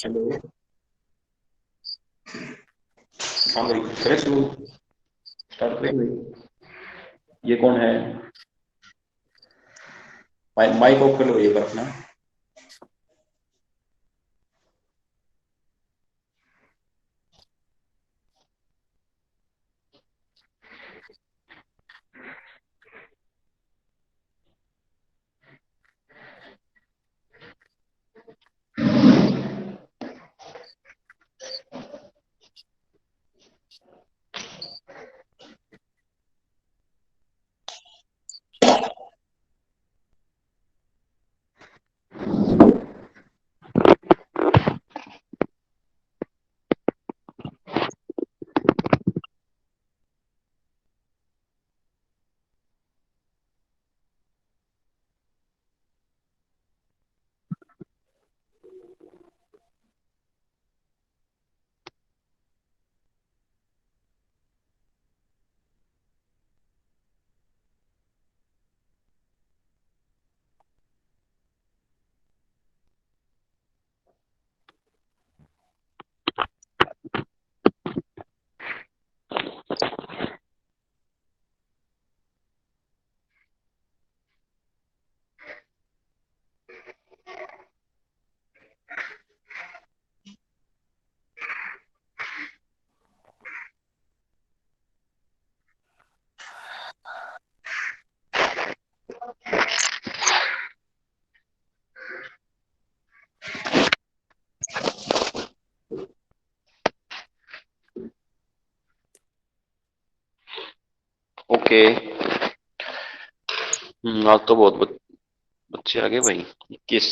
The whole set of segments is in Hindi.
हेलो। हाँ भाई, करें शुरू। स्टार्ट करें भाई। ये कौन है? माइक ऑफ कर लो एक बार अपना। ओके। आज तो बहुत बच्चे आ गए भाई। 21।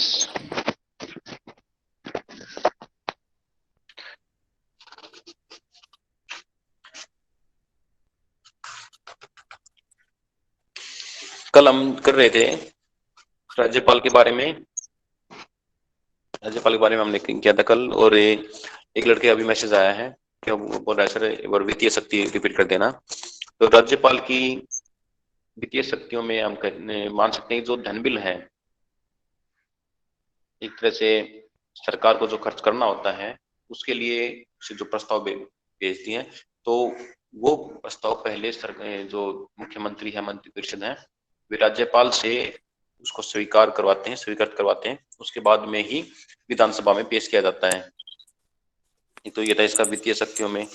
कल हम कर रहे थे राज्यपाल के बारे में। राज्यपाल के बारे में हमने किया था कल, और एक लड़के का अभी मैसेज आया है कि वो बोल रहा है, सर एक बार वित्तीय शक्ति रिपीट कर देना। तो राज्यपाल की वित्तीय शक्तियों में हम मान सकते हैं कि जो धन बिल है, एक तरह से सरकार को जो खर्च करना होता है उसके लिए से जो प्रस्ताव भेजती है, तो वो प्रस्ताव पहले जो मुख्यमंत्री है, मंत्रिपरिषद है, वे राज्यपाल से उसको स्वीकृत करवाते हैं। उसके बाद में ही विधानसभा में पेश किया जाता है। तो ये था इसका वित्तीय शक्तियों में।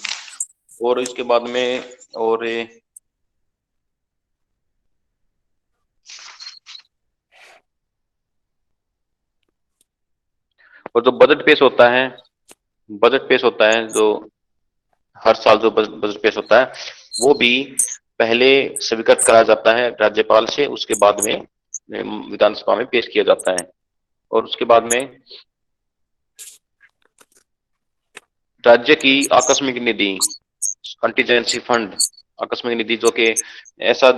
और इसके बाद में और जो बजट पेश होता है जो हर साल जो बजट पेश होता है, वो भी पहले स्वीकृत कराया जाता है राज्यपाल से, उसके बाद में विधानसभा में पेश किया जाता है। और उसके बाद में राज्य की आकस्मिक निधि, कंटीजेंसी फंड, आकस्मिक निधि, जो कि ऐसा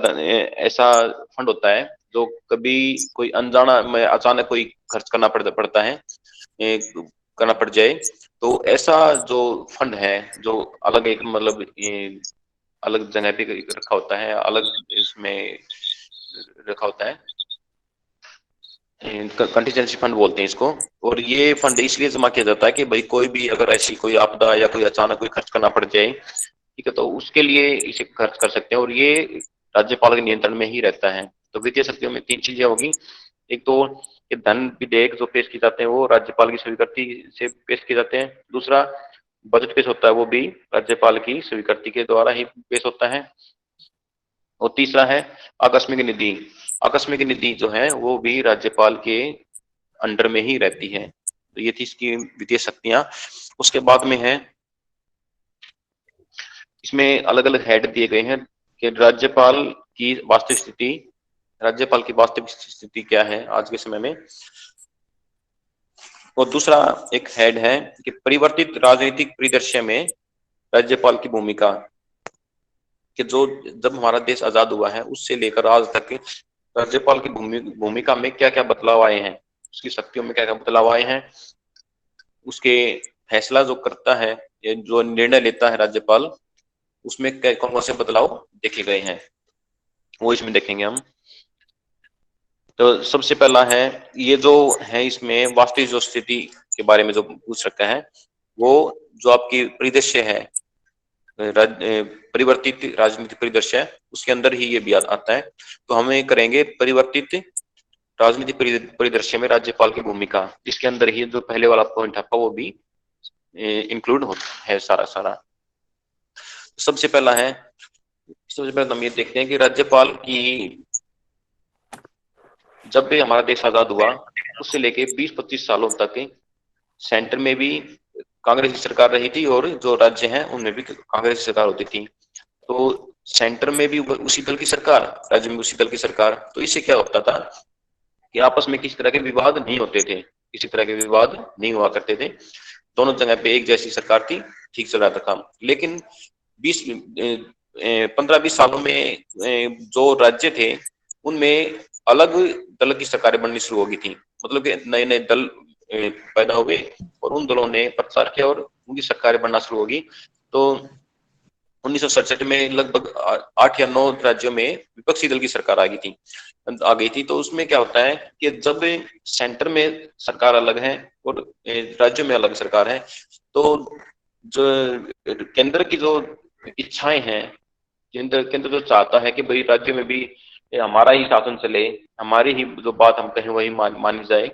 ऐसा फंड होता है जो कभी कोई अनजाना में अचानक कोई खर्च पड़ता है, करना पड़ जाए, तो ऐसा जो फंड है, जो अलग एक मतलब अलग जगह पे रखा होता है, अलग इसमें रखा होता है, कंटीजेंसी फंड बोलते हैं इसको। और ये फंड इसलिए जमा किया जाता है कि भाई कोई भी अगर ऐसी कोई आपदा या कोई अचानक कोई खर्च करना पड़ जाए, ठीक है, तो उसके लिए इसे खर्च कर सकते हैं, और ये राज्यपाल के नियंत्रण में ही रहता है। तो वित्तीय शक्तियों में तीन चीजें होगी। एक तो ये धन विधेयक जो पेश किए जाते हैं वो राज्यपाल की स्वीकृति से पेश किए जाते हैं। दूसरा, बजट पेश होता है वो भी राज्यपाल की स्वीकृति के द्वारा ही पेश होता है। और तीसरा है आकस्मिक निधि। आकस्मिक निधि जो है वो भी राज्यपाल के अंडर में ही रहती है। तो ये थी इसकी वित्तीय शक्तियां। उसके बाद में है, इसमें अलग अलग हेड दिए गए हैं कि राज्यपाल की वास्तविक स्थिति क्या है आज के समय में। और दूसरा एक हेड है कि परिवर्तित राजनीतिक परिदृश्य में राज्यपाल की भूमिका, कि जो जब हमारा देश आजाद हुआ है उससे लेकर आज तक राज्यपाल की भूमिका में क्या क्या बदलाव आए हैं, उसकी शक्तियों में क्या क्या बदलाव आए हैं, उसके फैसला जो करता है या जो निर्णय लेता है राज्यपाल, उसमें कौन कौन से बदलाव देखे गए हैं, वो इसमें देखेंगे हम। तो सबसे पहला है, ये जो है इसमें वास्तविक जो स्थिति के बारे में जो पूछ रखा है, वो जो आपकी परिदृश्य है, परिवर्तित राजनीतिक परिदृश्य है, उसके अंदर ही ये भी आता है। तो हमें करेंगे परिवर्तित राजनीतिक परिदृश्य में राज्यपाल की भूमिका, इसके अंदर ही जो पहले वाला पॉइंट आपका वो भी इंक्लूड होता है सारा सारा। सबसे पहला है, सबसे पहले हम ये देखते हैं कि राज्यपाल की, जब भी हमारा देश आजाद हुआ उससे लेके 20-25 सालों तक सेंटर में भी कांग्रेस की सरकार रही थी और जो राज्य हैं उनमें भी कांग्रेस की सरकार होती थी। तो सेंटर में भी उसी दल की सरकार, राज्य में उसी दल की सरकार। तो इससे क्या होता था कि आपस में किसी तरह के विवाद नहीं होते थे, किसी तरह के विवाद नहीं हुआ करते थे, दोनों जगह पे एक जैसी सरकार थी, ठीक चल रहा था काम। लेकिन 15-20 सालों में जो राज्य थे उनमें अलग दल की सरकारें बननी शुरू हो गई थी, मतलब कि नए नए दल पैदा हो गए और उन दलों ने प्रचार किया और उनकी सरकारें बनना शुरू होगी। तो 1967 में लगभग 8 या 9 राज्यों में विपक्षी दल की सरकार आ गई थी। तो उसमें क्या होता है कि जब सेंटर में सरकार अलग है और राज्यों में अलग सरकार है, तो जो केंद्र की जो इच्छाएं हैं, केंद्र जो चाहता है कि भाई राज्य में भी हमारा ही शासन चले, हमारी ही जो बात हम कहें वही मानी जाए,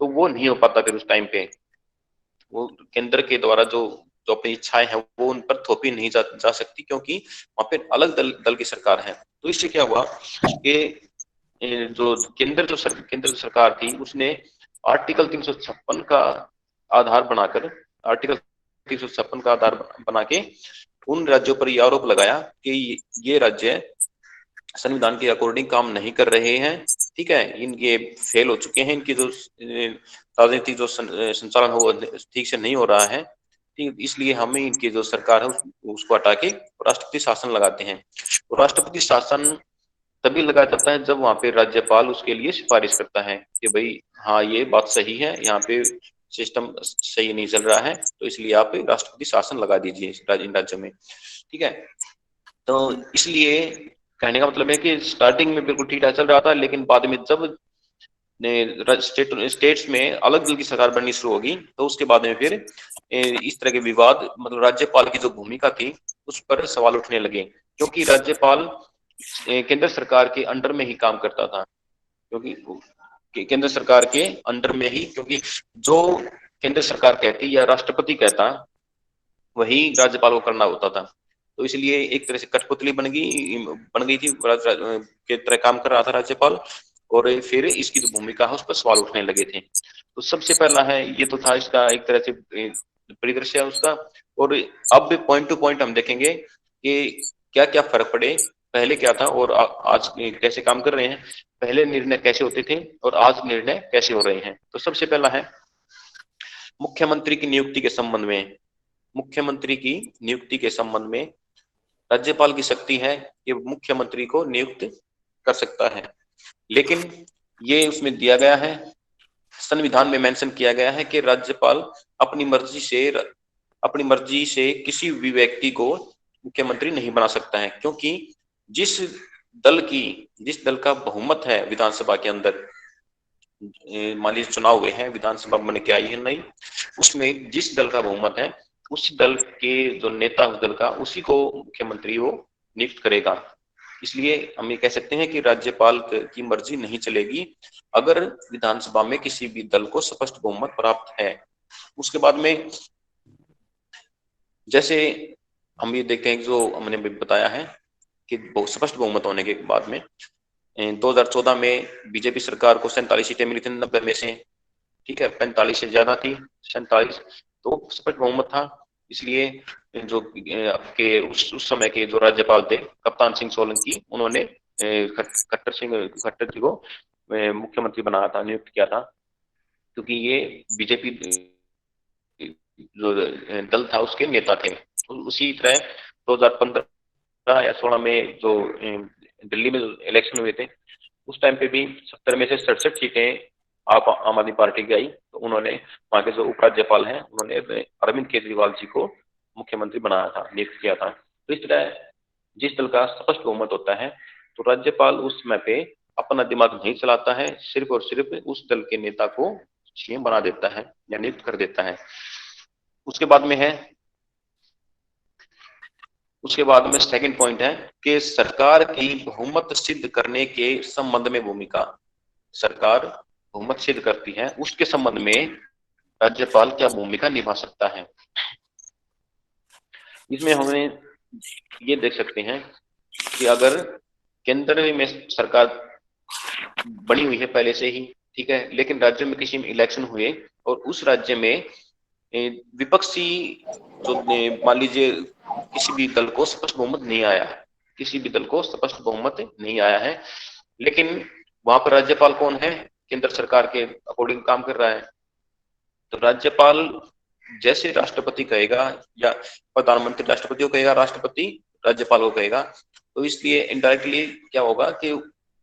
तो वो नहीं हो पाता फिर उस टाइम पे। वो केंद्र के द्वारा जो जो अपनी इच्छाएं हैं वो उन पर थोपी नहीं जा सकती, क्योंकि वहां पे अलग दल की सरकार है। तो इससे क्या हुआ कि जो केंद्र सरकार थी उसने आर्टिकल 356 का आधार बनाकर, आर्टिकल 356 का आधार बना के उन राज्यों पर यह आरोप लगाया कि ये राज्य संविधान के अकॉर्डिंग काम नहीं कर रहे हैं, ठीक है, इनके फेल हो चुके हैं, इनकी जो राजनीतिक जो संचालन हो ठीक से नहीं हो रहा है, ठीक, इसलिए हमें इनकी जो सरकार है उसको हटा के राष्ट्रपति शासन लगाते हैं। तो राष्ट्रपति शासन तभी लगाया जाता है जब वहां पे राज्यपाल उसके लिए सिफारिश करता है कि भाई हाँ ये बात सही है, यहाँ पे सिस्टम सही नहीं चल रहा है, तो इसलिए आप राष्ट्रपति शासन लगा दीजिए इन राज्यों में, ठीक है। तो इसलिए कहने का मतलब है कि स्टार्टिंग में बिल्कुल ठीक ठाक चल रहा था, लेकिन बाद में जब स्टेट्स में अलग दल की सरकार बननी शुरू होगी तो उसके बाद में फिर इस तरह के विवाद, मतलब राज्यपाल की जो भूमिका थी उस पर सवाल उठने लगे, क्योंकि राज्यपाल केंद्र सरकार के अंडर में ही काम करता था, क्योंकि केंद्र सरकार के अंडर में ही, क्योंकि जो केंद्र सरकार कहती या राष्ट्रपति कहता वही राज्यपाल को करना होता था। तो इसलिए एक तरह से कठपुतली बन गई थी के तरह काम कर रहा था राज्यपाल, और फिर इसकी जो भूमिका है उस पर सवाल उठने लगे थे। तो सबसे पहला है ये तो था इसका एक तरह से परिदृश्य है उसका। और अब पॉइंट टू पॉइंट हम देखेंगे कि क्या क्या फर्क पड़े, पहले क्या था और आज कैसे काम कर रहे हैं, पहले निर्णय कैसे होते थे और आज निर्णय कैसे हो रहे हैं। तो सबसे पहला है मुख्यमंत्री की नियुक्ति के संबंध में। मुख्यमंत्री की नियुक्ति के संबंध में राज्यपाल की शक्ति है कि मुख्यमंत्री को नियुक्त कर सकता है, लेकिन ये उसमें दिया गया है, संविधान में मेंशन किया गया है कि राज्यपाल अपनी मर्जी से किसी भी व्यक्ति को मुख्यमंत्री नहीं बना सकता है, क्योंकि जिस जिस दल का बहुमत है विधानसभा के अंदर, मान लीजिए चुनाव हुए हैं, विधानसभा बन के आई है नहीं, उसमें जिस दल का बहुमत है उस दल के जो नेता उस दल का, उसी को मुख्यमंत्री वो नियुक्त करेगा। इसलिए हम ये कह सकते हैं कि राज्यपाल की मर्जी नहीं चलेगी अगर विधानसभा में किसी भी दल को स्पष्ट बहुमत प्राप्त है। उसके बाद में जैसे हम ये देखते हैं जो हमने बताया है कि स्पष्ट बहुमत होने के बाद में 2014 में बीजेपी सरकार को 47 सीटें मिली थी 90 में से, ठीक है, 45 से ज्यादा थी, 47, तो स्पष्ट बहुमत था। इसलिए जो आपके उस समय के जो राज्यपाल थे कप्तान सिंह सोलंकी, उन्होंने खट्टर जी को मुख्यमंत्री बनाया था, नियुक्त किया था, क्योंकि ये बीजेपी जो दल था उसके नेता थे। उसी तरह 2015 या 16 में जो दिल्ली में इलेक्शन हुए थे उस टाइम पे भी 70 में से 67 सीटें आप आम आदमी पार्टी की आई, तो उन्होंने वहां के जो उपराज्यपाल हैं उन्होंने अरविंद केजरीवाल जी को मुख्यमंत्री बनाया था, नियुक्त किया था। तो इस तरह जिस दल का स्पष्ट बहुमत होता है तो राज्यपाल उस समय पे अपना दिमाग नहीं चलाता है, सिर्फ और सिर्फ उस दल के नेता को सीएम बना देता है या नियुक्त कर देता है। उसके बाद में है, उसके बाद में सेकंड पॉइंट है कि सरकार की बहुमत सिद्ध करने के संबंध में भूमिका। सरकार बहुमत सिद्ध करती है, उसके संबंध में राज्यपाल क्या भूमिका निभा सकता है। इसमें हमें ये देख सकते हैं कि अगर केंद्र में सरकार बनी हुई है पहले से ही, ठीक है, लेकिन राज्य में किसी में इलेक्शन हुए और उस राज्य में विपक्षी जो मान लीजिए किसी भी दल को स्पष्ट बहुमत नहीं आया है, किसी भी दल को स्पष्ट बहुमत नहीं आया है, लेकिन वहां पर राज्यपाल कौन है, केंद्र सरकार के अकॉर्डिंग काम कर रहा है, तो राज्यपाल जैसे राष्ट्रपति कहेगा या प्रधानमंत्री राष्ट्रपति को कहेगा, राष्ट्रपति राज्यपाल को कहेगा, तो इसलिए इनडायरेक्टली क्या होगा कि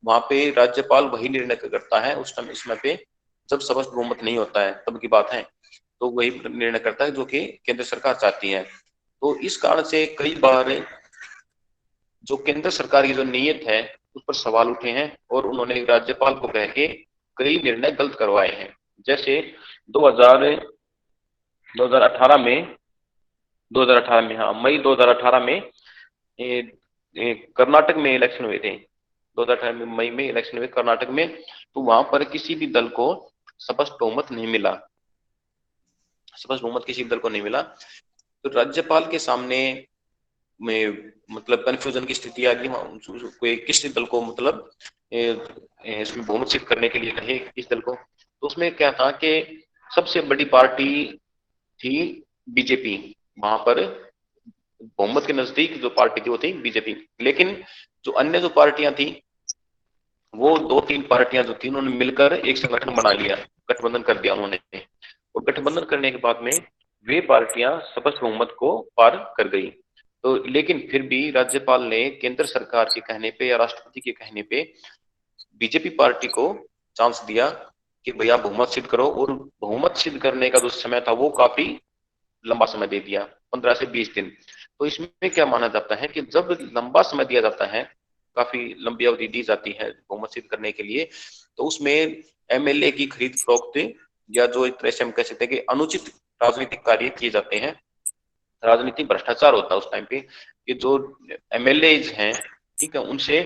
वहां पे राज्यपाल वही निर्णय करता है उस टाइम, इसमें पे जब स्पष्ट बहुमत नहीं होता है तब की बात है, तो वही निर्णय करता है जो कि केंद्र सरकार चाहती है। तो इस कारण से कई बार जो केंद्र सरकार की जो नीयत है उस पर सवाल उठे हैं और उन्होंने राज्यपाल को कह के कई निर्णय गलत करवाए हैं। जैसे 2018 में 2018 में हाँ मई 2018 में कर्नाटक में इलेक्शन हुए थे। 2018 में मई में इलेक्शन हुए कर्नाटक में, तो वहां पर किसी भी दल को स्पष्ट बहुमत नहीं मिला, स्पष्ट बहुमत किसी भी दल को नहीं मिला। तो राज्यपाल के सामने में मतलब कंफ्यूजन की स्थिति आ गई, कोई किस दल को मतलब इसमें बहुमत सिद्ध करने के लिए कहे किस दल को, तो उसमें क्या था कि सबसे बड़ी पार्टी थी बीजेपी, वहां पर बहुमत के नजदीक जो पार्टी थी वो थी बीजेपी, लेकिन जो अन्य जो पार्टियां थी वो दो तीन पार्टियां जो थी उन्होंने मिलकर एक संगठन बना लिया, गठबंधन कर दिया उन्होंने, और गठबंधन करने के बाद में वे पार्टियां स्पष्ट बहुमत को पार कर गई। तो लेकिन फिर भी राज्यपाल ने केंद्र सरकार के कहने पे या राष्ट्रपति के कहने पे बीजेपी पार्टी को चांस दिया कि भैया बहुमत सिद्ध करो, और बहुमत सिद्ध करने का जो समय था वो काफी लंबा समय दे दिया, 15 से 20 दिन। तो इसमें क्या माना जाता है कि जब लंबा समय दिया जाता है, काफी लंबी अवधि दी जाती है बहुमत सिद्ध करने के लिए, तो उसमें एमएलए की खरीद फरोख्त या जो एक तरह से हम कह सकते हैं कि अनुचित राजनीतिक कार्य किए जाते हैं, राजनीतिक भ्रष्टाचार होता है उस टाइम पे, कि जो एमएलए हैं, ठीक है, उनसे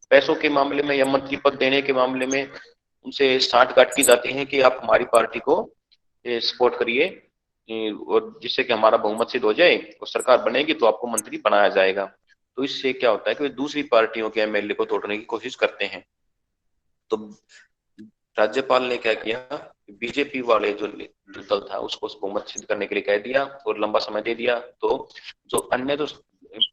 पैसों के मामले में या मंत्री पद देने के मामले में उनसे साठगांठ की जाती है कि आप हमारी पार्टी को सपोर्ट करिए और जिससे कि हमारा बहुमत सिद्ध हो जाए और सरकार बनेगी तो आपको मंत्री बनाया जाएगा। तो इससे क्या होता है कि वे दूसरी पार्टियों के एमएलए को तोड़ने की कोशिश करते हैं। तो राज्यपाल ने क्या किया, बीजेपी वाले जो दल था उसको बहुमत सिद्ध करने के लिए कह दिया और लंबा समय दे दिया। तो जो अन्य जो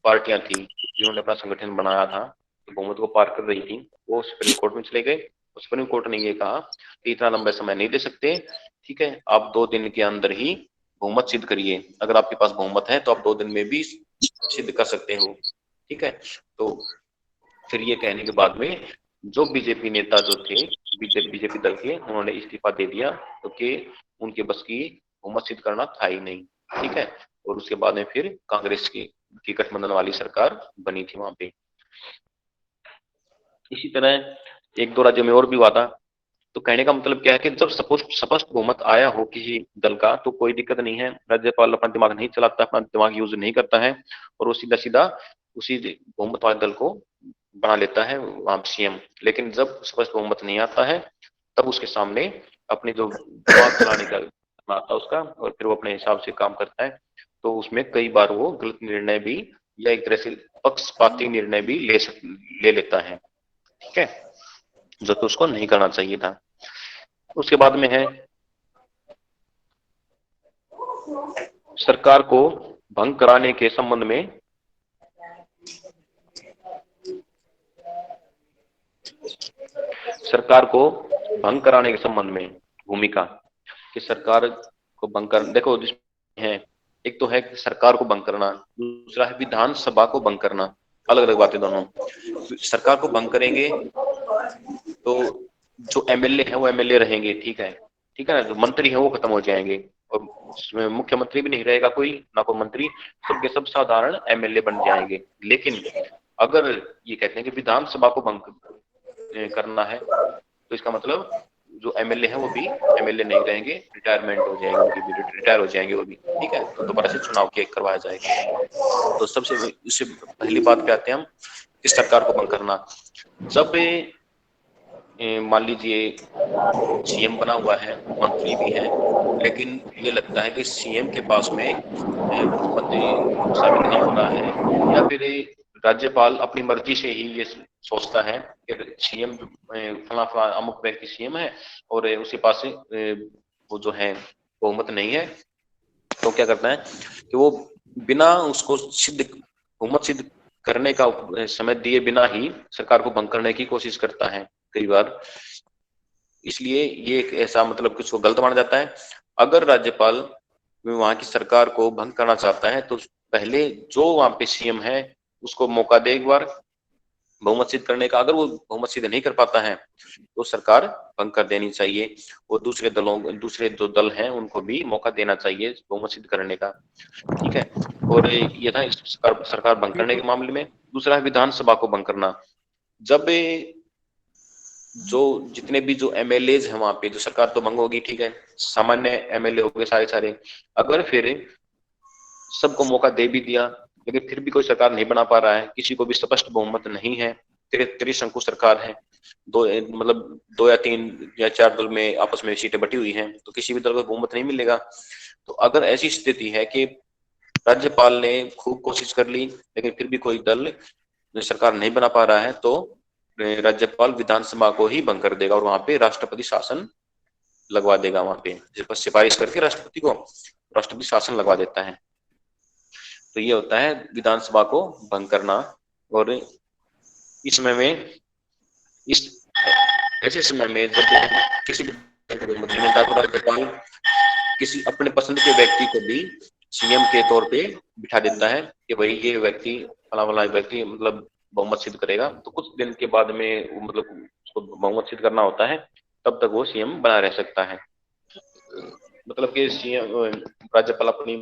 पार्टियां थी जिन्होंने अपना संगठन बनाया था, तो बहुमत को पार कर रही थी, वो सुप्रीम कोर्ट में चले गए। सुप्रीम कोर्ट ने ये कहा कि इतना लंबा समय नहीं दे सकते, ठीक है, आप 2 दिन के अंदर ही बहुमत सिद्ध करिए, अगर आपके पास बहुमत है तो आप 2 दिन में भी सिद्ध कर सकते हो, ठीक है। तो फिर ये कहने के बाद में जो बीजेपी नेता जो थे बीजेपी दल के, उन्होंने इस्तीफा दे दिया क्योंकि उनके बस की बहुमत सिद्ध करना था ही नहीं, ठीक है। और उसके बाद में फिर कांग्रेस की गठबंधन वाली सरकार बनी थी वहां पे। इसी तरह एक दो राज्यों में और भी हुआ था। तो कहने का मतलब क्या है कि जब स्पष्ट बहुमत आया हो किसी दल का तो कोई दिक्कत नहीं है, राज्यपाल अपना दिमाग नहीं चलाता, अपना दिमाग यूज नहीं करता है और वो सीधा सीधा उसी बहुमत वाले दल को बना लेता है वहां सीएम। लेकिन जब स्पष्ट बहुमत नहीं आता है तब उसके सामने अपने जो दिमाग चलाने का आता है उसका, और फिर वो अपने हिसाब से काम करता है। तो उसमें कई बार वो गलत निर्णय भी या एक तरह से पक्षपाती निर्णय भी ले लेता है, ठीक है, जो तो उसको नहीं करना चाहिए था। उसके बाद में है सरकार को भंग कराने के संबंध में सरकार को भंग कराने के संबंध में भूमिका, कि सरकार को भंग कर, देखो जिसमें है एक तो है कि सरकार को भंग करना, दूसरा है विधानसभा को भंग करना, अलग अलग बातें दोनों। सरकार को भंग करेंगे तो जो एमएलए है वो एमएलए रहेंगे, ठीक है, ठीक है ना, जो मंत्री है वो खत्म हो जाएंगे और उसमें मुख्यमंत्री भी नहीं रहेगा कोई, ना कोई मंत्री, सबके सब साधारण एमएलए बन जाएंगे। लेकिन अगर ये कहते हैं कि विधानसभा को भंग करना है तो इसका मतलब जो एमएलए है वो भी एमएलए नहीं रहेंगे, रिटायरमेंट हो जाएंगे, उनकी भी रिटायर हो जाएंगे वो भी, ठीक है। तो दोबारा से चुनाव के करवाया जाएगा। तो सबसे इससे पहली बात पे आते हैं हम, इस सरकार को भंग करना। जब मान लीजिए सीएम बना हुआ है, मंत्री भी है, लेकिन ये लगता है कि सीएम के पास में बहुमत साबित नहीं हो रहा है, या फिर राज्यपाल अपनी मर्जी से ही ये सोचता है कि सीएम फला फला अमुक व्यक्ति सीएम है और उसके पास वो जो है बहुमत नहीं है, तो क्या करता है कि वो बिना उसको सिद्ध बहुमत सिद्ध करने का समय दिए बिना ही सरकार को भंग करने की कोशिश करता है कई बार। इसलिए ये एक ऐसा मतलब कुछ को गलत माना जाता है। अगर राज्यपाल वहां की सरकार को भंग करना चाहता है तो पहले जो वहां पे सीएम है उसको मौका दे एक बार बहुमत सिद्ध करने का। अगर वो बहुमत सिद्ध नहीं कर पाता है तो सरकार भंग कर देनी चाहिए, और दूसरे जो दल हैं उनको भी मौका देना चाहिए बहुमत सिद्ध करने का, ठीक है। और ये था सरकार भंग करने के मामले में। दूसरा है विधानसभा को भंग करना। जब जो जितने भी जो एमएलए हैं वहां पे, जो सरकार तो भंग होगी, ठीक है, सामान्य एमएलए हो गए सारे सारे, अगर फिर सबको मौका दे भी दिया लेकिन फिर भी कोई सरकार नहीं बना पा रहा है, किसी को भी स्पष्ट बहुमत नहीं है, त्रिशंकु सरकार है, दो मतलब 2 या 3 या 4 दल में आपस में सीटें बटी हुई हैं, तो किसी भी दल को बहुमत नहीं मिलेगा। तो अगर ऐसी स्थिति है कि राज्यपाल ने खूब कोशिश कर ली लेकिन फिर भी कोई दल सरकार नहीं बना पा रहा है, तो राज्यपाल विधानसभा को ही भंग कर देगा और वहां पे राष्ट्रपति शासन लगवा देगा। वहां पे सिफारिश करके राष्ट्रपति शासन लगवा देता है। तो ये होता है विधानसभा को भंग करना। और इस समय में इस ऐसे समय में जब किसी राज्यपाल किसी अपने पसंद के व्यक्ति को भी सीएम के तौर पे बिठा देता है कि भाई ये व्यक्ति फला फला व्यक्ति मतलब बहुमत सिद्ध करेगा। तो कुछ दिन के बाद में मतलब उसको बहुमत सिद्ध करना होता है, तब तक वो सीएम बना रह सकता है। मतलब कि सीएम राज्यपाल अपनी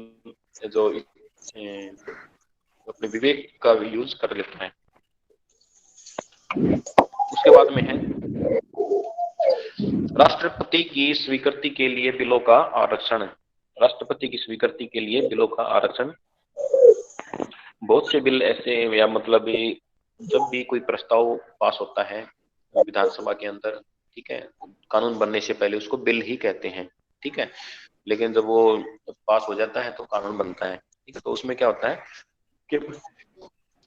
जो अपने विवेक का यूज कर लेता है। उसके बाद में है राष्ट्रपति की स्वीकृति के लिए बिलों का आरक्षण। राष्ट्रपति की स्वीकृति के लिए बिलों का आरक्षण। बहुत से बिल ऐसे, या मतलब जब भी कोई प्रस्ताव पास होता है विधानसभा के अंदर, ठीक है, कानून बनने से पहले उसको बिल ही कहते हैं, ठीक है, लेकिन जब वो पास हो जाता है तो कानून बनता है, ठीक है। तो उसमें क्या होता है कि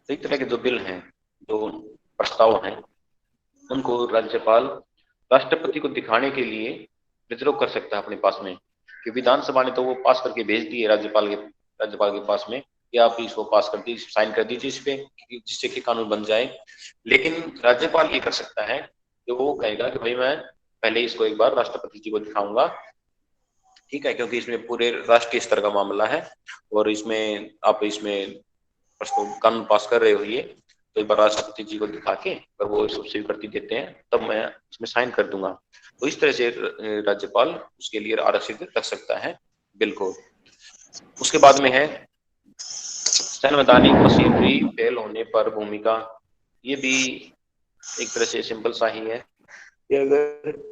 कई तरह के जो बिल हैं, जो प्रस्ताव हैं, उनको राज्यपाल राष्ट्रपति को दिखाने के लिए रिजर्व कर सकता है अपने पास में, कि विधानसभा ने तो वो पास करके भेज दिए राज्यपाल के पास में कि आप इसको पास कर दीजिए, साइन कर दीजिए इस पे, जिससे कि कानून बन जाए। लेकिन राज्यपाल ये कर सकता है कि वो कहेगा कि भाई मैं पहले इसको एक बार राष्ट्रपति जी को दिखाऊंगा, ठीक है, क्योंकि इसमें पूरे राष्ट्रीय स्तर का मामला है और इसमें आप इसमें कानून पास कर रहे हो ये, तो एक बार राष्ट्रपति जी को दिखा के अगर वो स्वीकृति देते हैं तब मैं इसमें साइन कर दूंगा। तो इस तरह से राज्यपाल उसके लिए आरक्षित रख सकता है बिल को। उसके बाद में है संवैधानिक मशीनरी फेल होने पर भूमिका। ये भी एक तरह से सिंपल सा ही है कि अगर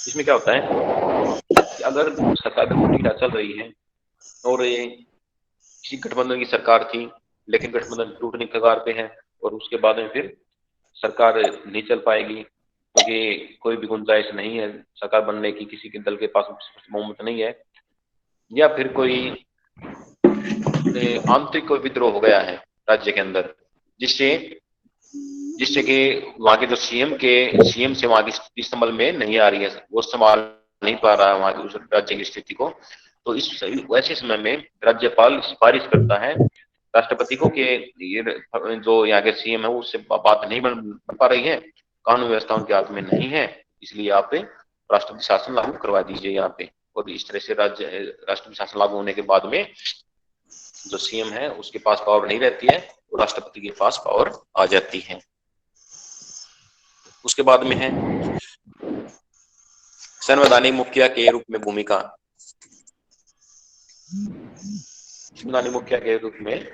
इसमें क्या होता है कि अगर सरकार ढीला चल रही है और ये किसी गठबंधन की सरकार थी लेकिन गठबंधन टूटने के कगार पे है और उसके बाद में फिर सरकार नहीं चल पाएगी क्योंकि कोई भी गुंजाइश नहीं है सरकार बनने की, किसी के दल के पास बहुमत नहीं है, या फिर कोई आंतरिक कोई विद्रोह हो गया है राज्य के अंदर, जिससे जिससे कि वहां के जो सीएम से वहां की संभल में नहीं आ रही है, वो संभाल नहीं पा रहा है वहां की उस राज्य की स्थिति को। तो इस वैसे समय में राज्यपाल सिफारिश करता है राष्ट्रपति को कि ये जो यहाँ के सीएम है उससे बात नहीं बन पा रही है, कानून व्यवस्था उनके हाथ में नहीं है, इसलिए आप राष्ट्रपति शासन लागू करवा दीजिए यहाँ पे। और इस तरह से राष्ट्रपति शासन लागू होने के बाद में जो सीएम है उसके पास पावर नहीं रहती है, तो राष्ट्रपति के पास पावर आ जाती है। उसके बाद में है संवैधानिक मुखिया के रूप में भूमिका। संवैधानिक मुखिया के रूप में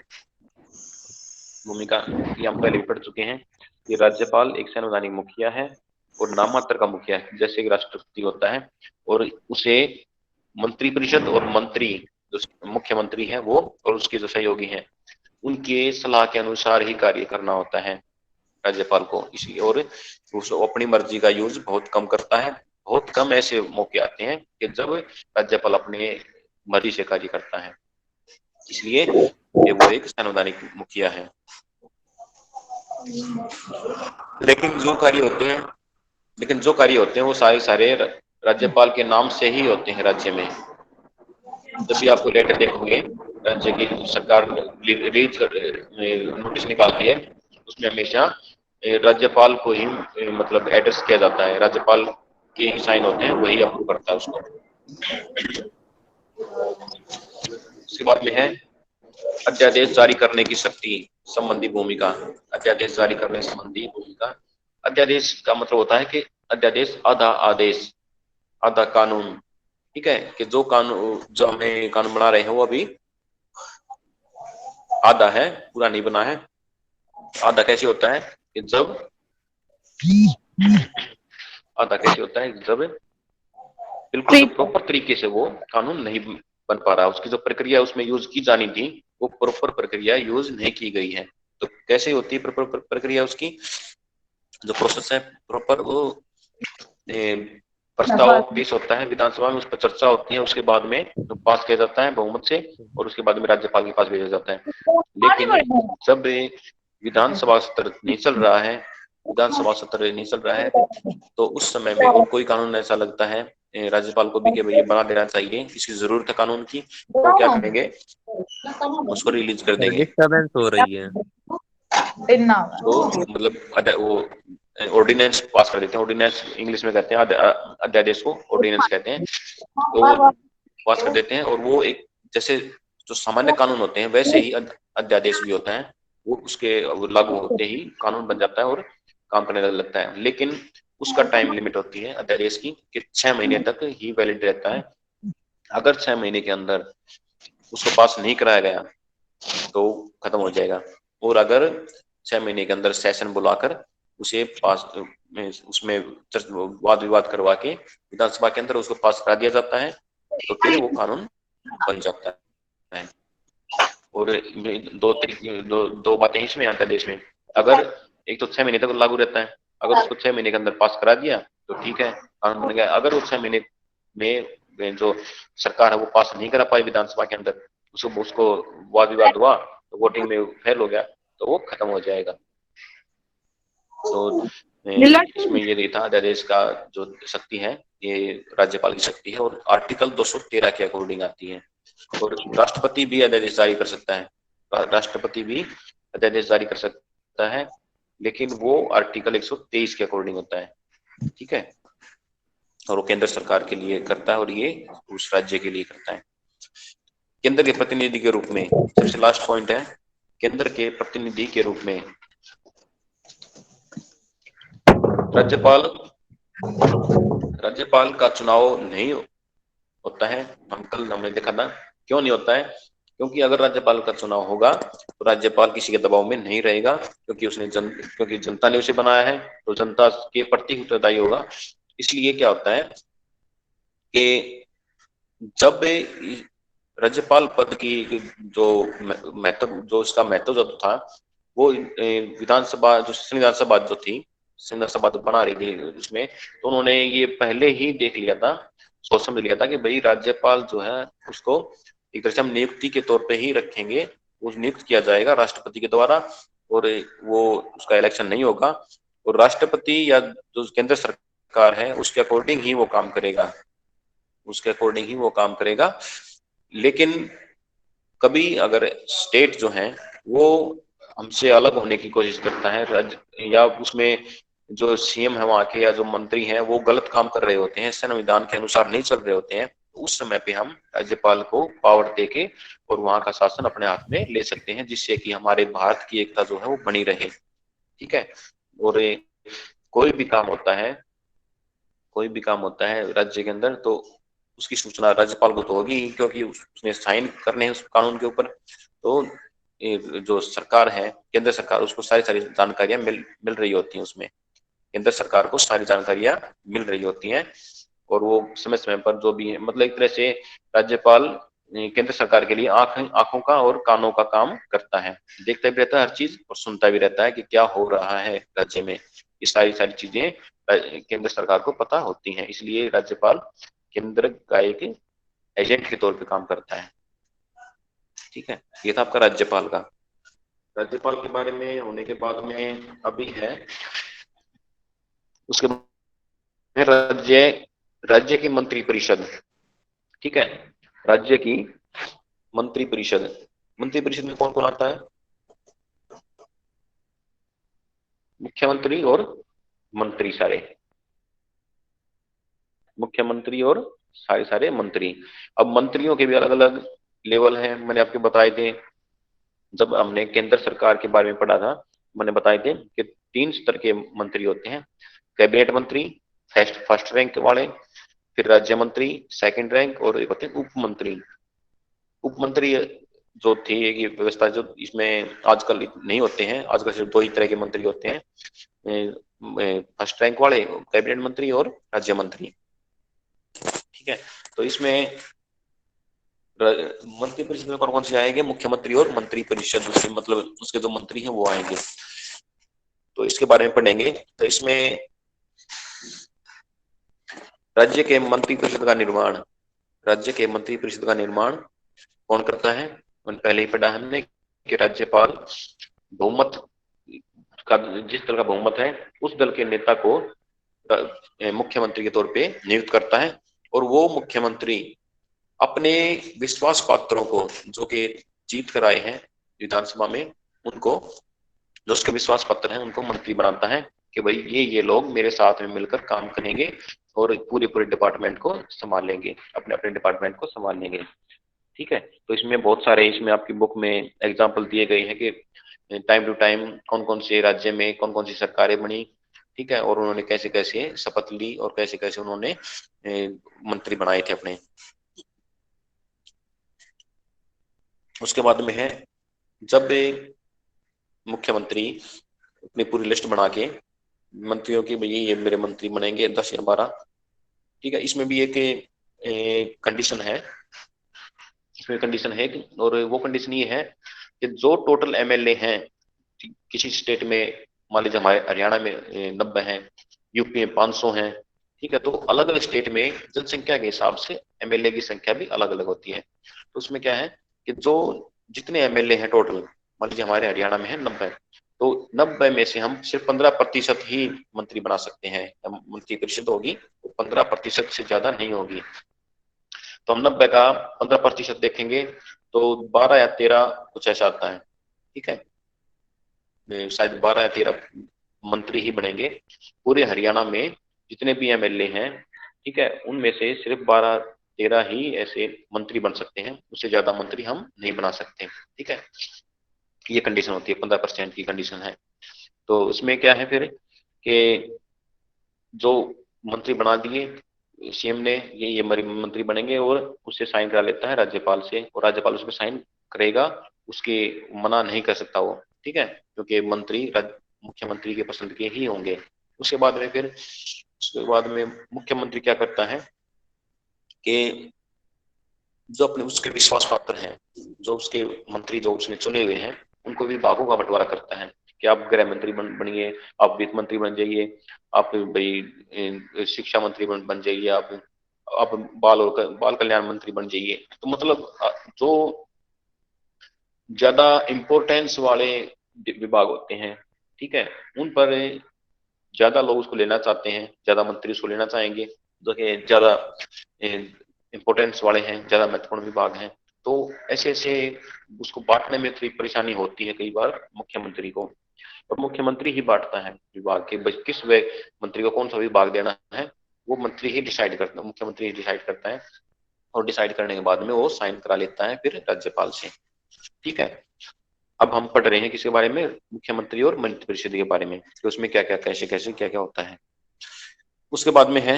भूमिका ये हम पहले भी पढ़ चुके हैं कि राज्यपाल एक संवैधानिक मुखिया है और नाम मात्र का मुखिया है, जैसे कि राष्ट्रपति होता है, और उसे मंत्रिपरिषद और मंत्री जो मुख्यमंत्री है वो और उसके जो सहयोगी हैं उनके सलाह के अनुसार ही कार्य करना होता है राज्यपाल को। इसलिए और वो अपनी मर्जी का यूज बहुत कम करता है। बहुत कम ऐसे मौके आते हैं कि जब राज्यपाल अपने मर्जी से कार्य करता है, इसलिए ये वो एक संवैधानिक मुखिया है। लेकिन जो कार्य होते हैं वो सारे सारे राज्यपाल के नाम से ही होते हैं राज्य में। जब भी आपको लेटर देखोगे राज्य की सरकार रिलीज नोटिस निकालती है उसमें हमेशा राज्यपाल को ही मतलब एड्रेस किया जाता है, राज्यपाल के ही साइन होते हैं, वही अप्रूव करता है उसको। उसके बाद में है अध्यादेश जारी करने की शक्ति संबंधी भूमिका। अध्यादेश जारी करने संबंधी भूमिका। अध्यादेश का मतलब होता है कि अध्यादेश आधा आदेश आधा कानून, ठीक है, कि जो कानून जो हमें कानून बना रहे हैं वो अभी आधा है, पूरा नहीं बना है। आधा कैसे होता है कि जब आधा कैसे होता है जब बिल्कुल प्रॉपर तरीके से वो कानून नहीं बन पा रहा, उसकी जो प्रक्रिया उसमें यूज की जानी थी वो प्रॉपर प्रक्रिया यूज नहीं की गई है। तो कैसे होती है प्रॉपर प्रक्रिया, उसकी जो प्रोसेस है प्रॉपर, वो प्रस्ताव पेश होता है विधानसभा में, उस पर चर्चा होती है, उसके बाद में पास किया जाता है बहुमत से और उसके बाद में राज्यपाल के पास भेजा जाता है। लेकिन जब विधानसभा सत्र नहीं चल रहा है, विधानसभा सत्र नहीं चल रहा है, तो उस समय में और कोई कानून ऐसा लगता है राज्यपाल को भी कि भाई ये बना देना चाहिए, इसकी जरूरत है कानून की, तो क्या करेंगे, उसको रिलीज कर देंगे। डिस्टर्बेंस हो रही है तो मतलब वो ऑर्डिनेंस पास कर देते हैं। ऑर्डिनेंस इंग्लिश में कहते हैं, अध्यादेश को ऑर्डिनेंस कहते हैं। तो वो पास कर देते हैं और वो एक जैसे जो सामान्य कानून होते हैं वैसे ही अध्यादेश भी होता है, वो उसके लागू होते ही कानून बन जाता है और काम करने लगता है। लेकिन उसका टाइम लिमिट होती है अध्यादेश की कि 6 महीने तक ही वैलिड रहता है। अगर 6 महीने के अंदर उसको पास नहीं कराया गया तो खत्म हो जाएगा, और अगर 6 महीने के अंदर सेशन बुलाकर उसे पास उसमें वाद विवाद करवा के विधानसभा के अंदर उसको पास करा दिया जाता है तो फिर वो कानून बन जाता है। और दो बातें इसमें आता है देश में, अगर एक तो 6 महीने तक लागू रहता है, अगर उसको 6 महीने के अंदर पास करा दिया तो ठीक है कानून बन गया। अगर वो 6 महीने में जो सरकार है वो पास नहीं करा पाई विधानसभा के अंदर, उसको वाद विवाद हुआ तो वोटिंग में फेल हो गया तो वो खत्म हो जाएगा। तो इसमें ये नहीं था, अध्यादेश का जो शक्ति है ये राज्यपाल की शक्ति है और आर्टिकल 213 के अकॉर्डिंग आती है। और राष्ट्रपति भी अध्यादेश जारी कर सकता है, राष्ट्रपति भी अध्यादेश जारी कर सकता है, लेकिन वो आर्टिकल 123 के अकॉर्डिंग होता है, ठीक है, और वो केंद्र सरकार के लिए करता है और ये उस राज्य के लिए करता है। केंद्र के प्रतिनिधि के रूप में सबसे लास्ट पॉइंट है, केंद्र के प्रतिनिधि के रूप में राज्यपाल का चुनाव नहीं होता है। हमने देखा था क्यों नहीं होता है, क्योंकि अगर राज्यपाल का चुनाव होगा तो राज्यपाल किसी के दबाव में नहीं रहेगा, क्योंकि जनता ने उसे बनाया है तो जनता के प्रति उत्तरदायी होगा। इसलिए क्या होता है कि जब राज्यपाल पद की जो महत्व जो इसका महत्व जो था वो विधानसभा जो संविधान सभा तो बना रही थी उसमें, तो उन्होंने ये पहले ही देख लिया था, सोच समझ लिया था कि भाई राज्यपाल जो है उसको एक तरह से हम नियुक्ति के तौर पे ही रखेंगे, वो नियुक्त किया जाएगा राष्ट्रपति के द्वारा और वो उसका इलेक्शन नहीं होगा और राष्ट्रपति या जो केंद्र सरकार है उसके अकॉर्डिंग ही वो काम करेगा, उसके अकॉर्डिंग ही वो काम करेगा। लेकिन कभी अगर स्टेट जो है वो हमसे अलग होने की कोशिश करता है या उसमें जो सीएम है वहां के या जो मंत्री हैं वो गलत काम कर रहे होते हैं, संविधान के अनुसार नहीं चल रहे होते हैं, तो उस समय पे हम राज्यपाल को पावर देके और वहां का शासन अपने हाथ में ले सकते हैं, जिससे कि हमारे भारत की एकता जो है वो बनी रहे, ठीक है। और कोई भी काम होता है राज्य के अंदर तो उसकी सूचना राज्यपाल को तो होगी, क्योंकि उसने साइन करने हैं उस कानून के ऊपर। तो जो सरकार है, केंद्र सरकार, उसको सारी सारी जानकारियां मिल मिल रही होती हैं। उसमें केंद्र सरकार को सारी जानकारियां मिल रही होती हैं, और वो समय समय पर जो भी है, मतलब एक तरह से राज्यपाल केंद्र सरकार के लिए आंखों का और कानों का काम करता है। देखता भी रहता है हर चीज और सुनता भी रहता है कि क्या हो रहा है राज्य में। ये सारी सारी चीजें केंद्र सरकार को पता होती हैं, इसलिए राज्यपाल केंद्र का एक एजेंट के तौर पे काम करता है। ठीक है, ये था आपका राज्यपाल का। राज्यपाल के बारे में होने के बाद में अभी है उसके बाद राज्य राज्य की मंत्री परिषद। ठीक है, राज्य की मंत्री परिषद। मंत्री परिषद में कौन कौन आता है? मुख्यमंत्री और मंत्री सारे, मुख्यमंत्री और सारे सारे मंत्री। अब मंत्रियों के भी अलग अलग लेवल हैं, मैंने आपको बताए थे जब हमने केंद्र सरकार के बारे में पढ़ा था। मैंने बताए थे कि 3 स्तर के मंत्री होते हैं। कैबिनेट मंत्री फर्स्ट फर्स्ट रैंक वाले, फिर राज्य मंत्री सेकंड रैंक, और एक होते हैं उप मंत्री। उप मंत्री जो थी ये व्यवस्था जो इसमें आजकल नहीं होते हैं, आजकल सिर्फ 2 ही तरह के मंत्री होते हैं, फर्स्ट रैंक वाले कैबिनेट मंत्री और राज्य मंत्री। ठीक है, तो इसमें मंत्री परिषद में कौन कौन से आएंगे? मुख्यमंत्री और मंत्री परिषद, उसके मतलब उसके जो मंत्री हैं वो आएंगे। तो इसके बारे में पढ़ेंगे। तो इसमें राज्य के मंत्री परिषद का निर्माण, राज्य के मंत्री परिषद का निर्माण कौन करता है? पहले ही पढ़ा हमने कि राज्यपाल बहुमत का, जिस दल का बहुमत है उस दल के नेता को मुख्यमंत्री के तौर पे नियुक्त करता है, और वो मुख्यमंत्री अपने विश्वास पात्रों को जो कि जीत कर आए हैं विधानसभा में, उनको, जो उसके विश्वास पत्र हैं, उनको मंत्री बनाता है कि भाई ये लोग मेरे साथ में मिलकर काम करेंगे और पूरे पूरे डिपार्टमेंट को संभालेंगे, अपने अपने डिपार्टमेंट को संभालेंगे। ठीक है, तो इसमें बहुत सारे, इसमें आपकी बुक में एग्जाम्पल दिए गए हैं कि टाइम टू टाइम कौन कौन से राज्य में कौन कौन सी सरकारें बनी। ठीक है, और उन्होंने कैसे कैसे शपथ ली और कैसे कैसे उन्होंने मंत्री बनाए थे अपने। उसके बाद में है जब मुख्यमंत्री अपनी पूरी लिस्ट बना के मंत्रियों की, भाई ये मेरे मंत्री बनेंगे 10 या 12। ठीक है, इसमें भी एक कंडीशन है, इसमें कंडीशन है और वो कंडीशन ये है कि जो टोटल एमएलए हैं किसी स्टेट में, मान लीजिए हमारे हरियाणा में 90 हैं, यूपी में 500 हैं। ठीक है, तो अलग अलग स्टेट में जनसंख्या के हिसाब से एमएलए की संख्या भी अलग अलग होती है। तो उसमें क्या है कि जो जितने एमएलए हैं टोटल, मान लीजिए हमारे हरियाणा में है 90, तो 90 में से हम सिर्फ 15% ही मंत्री बना सकते हैं, मंत्री परिषद होगी, 15% से ज्यादा नहीं होगी। तो हम 90 का 15% देखेंगे तो 12 या 13 कुछ ऐसा आता है। ठीक है, शायद 12 या 13 मंत्री ही बनेंगे पूरे हरियाणा में जितने भी एमएलए हैं। ठीक है, उनमें से सिर्फ 12 13 ही ऐसे मंत्री बन सकते हैं, उससे ज्यादा मंत्री हम नहीं बना सकते। ठीक है, ये कंडीशन होती है, 15% की कंडीशन है। तो उसमें क्या है फिर कि जो मंत्री बना दिए सीएम ने, ये मंत्री बनेंगे, और उससे साइन करा लेता है राज्यपाल से, और राज्यपाल उसमें साइन करेगा, उसके मना नहीं कर सकता वो। ठीक है, क्योंकि मंत्री मुख्यमंत्री के पसंद के ही होंगे। उसके बाद में फिर उसके बाद में मुख्यमंत्री क्या करता है कि जो अपने उसके विश्वास पात्र हैं, जो उसके मंत्री जो उसने चुने हुए हैं, उनको विभागों का बंटवारा करता है कि आप गृह मंत्री बनिए, आप वित्त मंत्री बन जाइए, आप भाई शिक्षा मंत्री बन जाइए, आप बाल कल्याण मंत्री बन जाइए। तो मतलब जो ज्यादा इंपॉर्टेंस वाले विभाग होते हैं, ठीक है, उन पर ज्यादा लोग उसको लेना चाहते हैं, ज्यादा मंत्री उसको लेना चाहेंगे, जो कि ज्यादा इंपॉर्टेंस वाले हैं, ज्यादा महत्वपूर्ण विभाग हैं। तो ऐसे ऐसे उसको बांटने में थोड़ी परेशानी होती है कई बार मुख्यमंत्री को, और मुख्यमंत्री ही बांटता है विभाग के, किस वे मंत्री को कौन सा विभाग देना है, वो मंत्री ही डिसाइड करता है, मुख्यमंत्री ही डिसाइड करता है, और डिसाइड करने के बाद में वो साइन करा लेता है फिर राज्यपाल से। ठीक है, अब हम पढ़ रहे हैं किसके बारे में? मुख्यमंत्री और मंत्रिपरिषद के बारे में, कि उसमें क्या क्या कैसे कैसे क्या क्या होता है। उसके बाद में है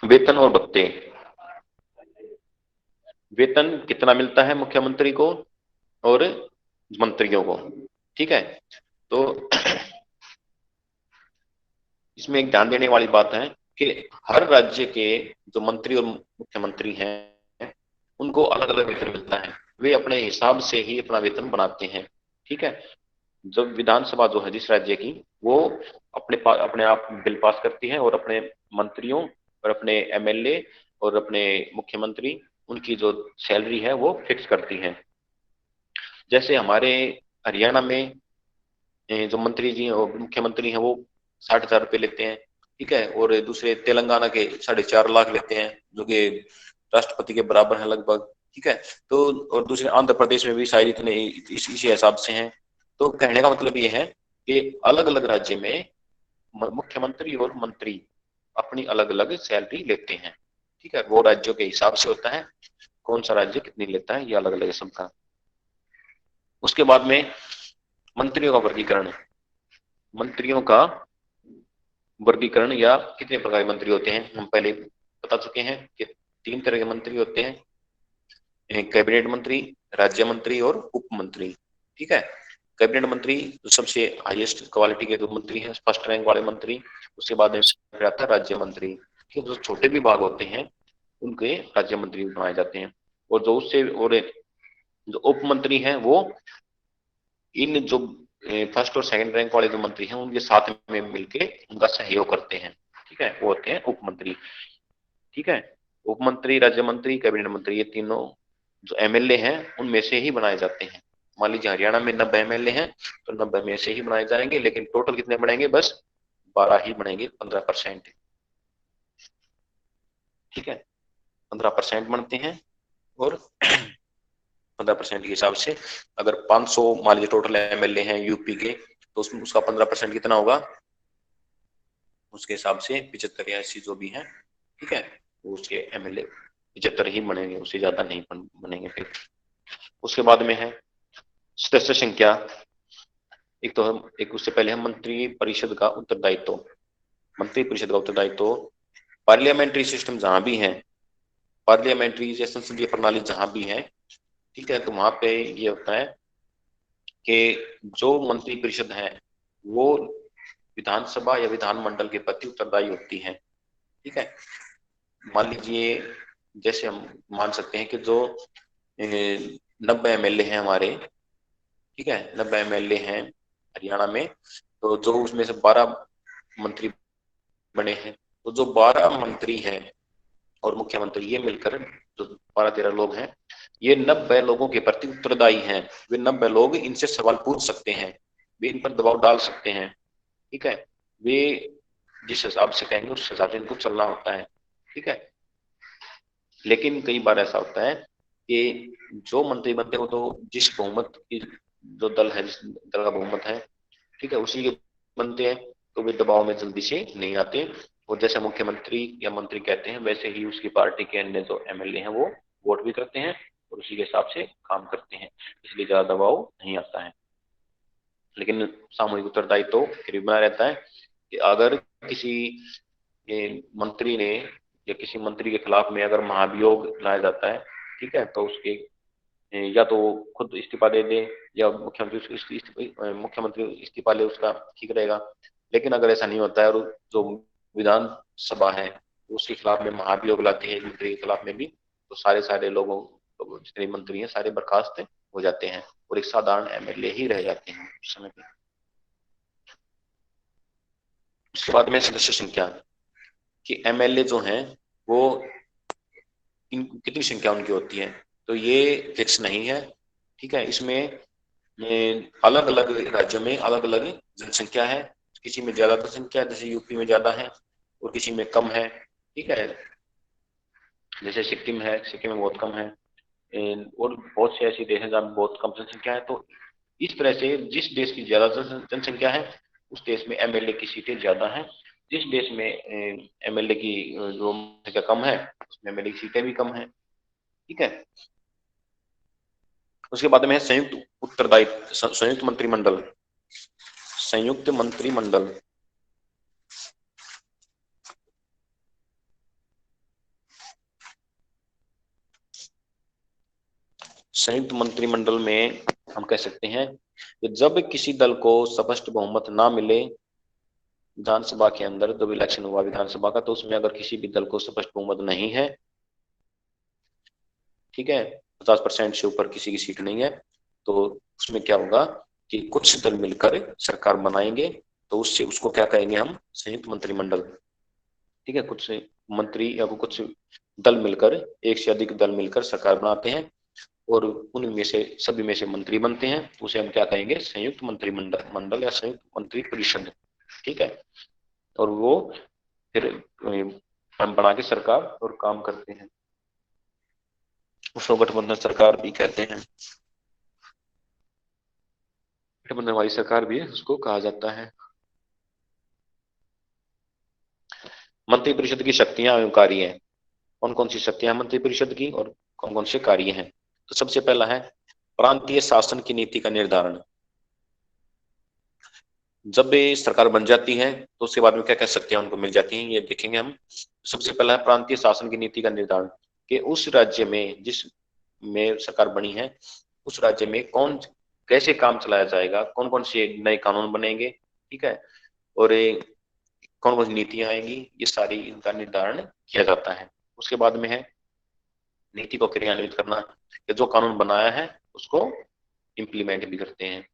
वेतन और भत्ते। वेतन कितना मिलता है मुख्यमंत्री को और मंत्रियों को, ठीक है। तो इसमें एक ध्यान देने वाली बात है कि हर राज्य के जो मंत्री और मुख्यमंत्री हैं उनको अलग अलग वेतन मिलता है। वे अपने हिसाब से ही अपना वेतन बनाते हैं, ठीक है। जब विधानसभा जो है जिस राज्य की, वो अपने आप बिल पास करती है और अपने मंत्रियों और अपने एमएलए और अपने मुख्यमंत्री, उनकी जो सैलरी है वो फिक्स करती है। जैसे हमारे हरियाणा में जो मंत्री जी हैं और मुख्यमंत्री हैं वो 60,000 रुपये लेते हैं, ठीक है। और दूसरे तेलंगाना के 4.5 लाख लेते हैं, जो कि राष्ट्रपति के बराबर है लगभग, ठीक है। तो और दूसरे आंध्र प्रदेश में भी शायद इतने इसी हिसाब से हैं। तो कहने का मतलब ये है कि अलग अलग राज्य में मुख्यमंत्री और मंत्री अपनी अलग अलग सैलरी लेते हैं, ठीक है। वो राज्यों के हिसाब से होता है, कौन सा राज्य कितनी लेता है, ये अलग अलग है सबका। उसके बाद में मंत्रियों का वर्गीकरण। मंत्रियों का वर्गीकरण या कितने प्रकार के मंत्री होते हैं हम पहले बता चुके हैं कि 3 तरह के मंत्री होते हैं, कैबिनेट मंत्री, राज्य मंत्री और उप मंत्री, ठीक है। कैबिनेट मंत्री जो सबसे हाईएस्ट क्वालिटी के जो मंत्री हैं, फर्स्ट रैंक वाले मंत्री। उसके बाद में आता है राज्य मंत्री, ठीक है। जो छोटे विभाग होते हैं उनके राज्य मंत्री बनाए जाते हैं। और जो उससे और जो उप मंत्री हैं वो इन जो फर्स्ट और सेकंड रैंक वाले जो मंत्री हैं उनके साथ में मिलके उनका सहयोग करते हैं, ठीक है। वो होते हैं उप मंत्री, ठीक है। उप मंत्री, राज्य मंत्री, कैबिनेट मंत्री, ये तीनों जो एमएलए हैं उनमें से ही बनाए जाते हैं। मान लीजिए हरियाणा में 90 एमएलए हैं तो 90 में से ही बनाए जाएंगे, लेकिन टोटल कितने बनेंगे, बस 12 ही बनेंगे, 15%, ठीक है। 15% बनते हैं। और 15% के हिसाब से अगर 500 मान लीजिए टोटल एमएलए हैं यूपी के, तो उसमें उसका 15% कितना होगा, उसके हिसाब से 75 या 80 जो भी है, ठीक है, वो उसके एमएलए 75 ही बनेंगे, उससे ज्यादा नहीं बनेंगे फिर। उसके बाद में है सदस्य संख्या। एक तो हम एक उससे पहले हम मंत्री परिषद का उत्तरदायित्व। मंत्री परिषद का उत्तरदायित्व, पार्लियामेंट्री सिस्टम जहां भी है, पार्लियामेंट्री या संसदीय प्रणाली जहां भी है, ठीक है, तो वहां पे ये होता है कि जो मंत्री परिषद है वो विधानसभा या विधानमंडल के प्रति उत्तरदायी होती है, ठीक है। मान लीजिए जैसे हम मान सकते हैं कि जो 90 एमएलए हैं हमारे, ठीक है, 90 एमएलए हैं हरियाणा में, तो जो उसमें से 12 मंत्री बने हैं, तो जो 12 मंत्री हैं और मुख्यमंत्री ये मिलकर जो 12-13 लोग हैं, ये 90 लोगों के प्रति उत्तरदायी हैं। वे 90 लोग इनसे सवाल पूछ सकते हैं, वे इन पर दबाव डाल सकते हैं, ठीक है। वे जिस हिसाब से कहेंगे उस हिसाब से इनको चलना होता है, ठीक है। लेकिन कई बार ऐसा होता है कि जो मंत्री बनते हो तो जिस बहुमत की जो दल है, जिस दल का बहुमत है, ठीक है, उसी के बनते हैं, तो वे दबाव में जल्दी से नहीं आते। और जैसे मुख्यमंत्री या मंत्री कहते हैं वैसे ही उसकी पार्टी के अन्य जो एमएलए हैं वो वोट भी करते हैं और उसी के हिसाब से काम करते हैं, इसलिए ज्यादा दबाव नहीं आता है। लेकिन सामूहिक उत्तरदायित्व तो फिर भी बना रहता है कि अगर किसी मंत्री ने या किसी मंत्री के खिलाफ में अगर महाभियोग लाया जाता है, ठीक है, तो उसके या तो खुद इस्तीफा दे दे या मुख्यमंत्री इस्तीफा ले, उसका ठीक रहेगा। लेकिन अगर ऐसा नहीं होता है और जो विधान सभा है उसके खिलाफ में महाभियोग लाती है मंत्री के खिलाफ में भी, तो सारे सारे लोगों जितने मंत्री हैं सारे बर्खास्त हो जाते हैं और एक साधारण एमएलए ही रह जाते हैं उस समय पे। उसके बाद में सदस्य संख्या कि एमएलए जो हैं वो कितनी संख्या उनकी होती है, तो ये फिक्स नहीं है, ठीक है। इसमें अलग अलग राज्यों में अलग अलग जनसंख्या है, किसी में ज्यादा जनसंख्या है, जैसे यूपी में ज्यादा है और किसी में कम है, ठीक है। जैसे सिक्किम है, सिक्किम में बहुत कम है, और बहुत से ऐसे देश हैं जहाँ बहुत कम जनसंख्या है। तो इस तरह से जिस देश की ज्यादा जनसंख्या है उस देश में एमएलए की सीटें ज्यादा हैं, जिस देश में एमएलए की जो संख्या कम है उसमें एमएलए की सीटें भी कम है, ठीक है। उसके बाद में है संयुक्त उत्तरदायित्व, संयुक्त मंत्रिमंडल। संयुक्त मंत्रिमंडल संयुक्त मंत्रिमंडल में हम कह सकते हैं कि जब किसी दल को स्पष्ट बहुमत ना मिले विधानसभा के अंदर, जब इलेक्शन हुआ विधानसभा का, तो उसमें अगर किसी भी दल को स्पष्ट बहुमत नहीं है, ठीक है, 50% से ऊपर किसी की सीट नहीं है, तो उसमें क्या होगा कि कुछ दल मिलकर सरकार बनाएंगे, तो उससे उसको क्या कहेंगे हम, संयुक्त मंत्रिमंडल। ठीक है, कुछ मंत्री या कुछ दल मिलकर, एक से अधिक दल मिलकर सरकार बनाते हैं और उनमें से सभी में से मंत्री बनते हैं, उसे हम क्या कहेंगे, संयुक्त मंत्रिमंडल मंडल या संयुक्त मंत्री परिषद। ठीक है, और वो फिर हम बना के सरकार और काम करते हैं, उसको गठबंधन सरकार भी कहते हैं, गठबंधन वाली सरकार भी उसको कहा जाता है। मंत्रिपरिषद की शक्तियां एवं कार्य हैं। कौन कौन सी शक्तियां हैं मंत्रिपरिषद की और कौन कौन से कार्य हैं? तो सबसे पहला है प्रांतीय शासन की नीति का निर्धारण। जब ये सरकार बन जाती है तो उसके बाद में क्या क्या शक्तियां उनको मिल जाती हैं, ये देखेंगे हम। सबसे पहला है प्रांतीय शासन की नीति का निर्धारण, कि उस राज्य में जिस में सरकार बनी है, उस राज्य में कौन कैसे काम चलाया जाएगा, कौन कौन से नए कानून बनेंगे, ठीक है, और कौन कौन सी नीतियां आएंगी, ये सारी इनका निर्धारण किया जाता है। उसके बाद में है नीति को क्रियान्वित करना, कि जो कानून बनाया है उसको इम्प्लीमेंट भी करते हैं,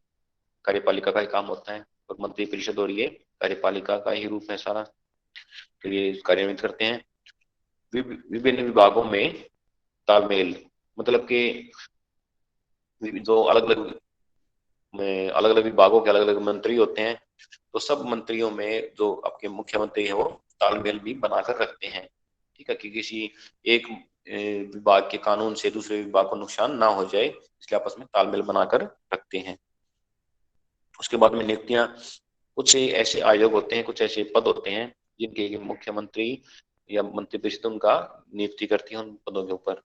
कार्यपालिका का ही काम होता है, और मंत्रिपरिषद और ये कार्यपालिका का ही रूप है सारा, तो ये कार्यान्वित करते हैं। विभिन्न विभागों में तालमेल, मतलब कि जो अलग अलग विभागों के अलग अलग मंत्री होते हैं, तो सब मंत्रियों में जो आपके मुख्यमंत्री है वो तालमेल भी बनाकर रखते हैं। ठीक है, कि किसी एक विभाग के कानून से दूसरे विभाग को नुकसान ना हो जाए, इसलिए आपस में तालमेल बनाकर रखते हैं। उसके बाद में नियुक्तियां, कुछ ऐसे आयोग होते हैं, कुछ ऐसे पद होते हैं जिनके मुख्यमंत्री या मंत्रिपरिषद उनका नियुक्ति करती है उन पदों के ऊपर।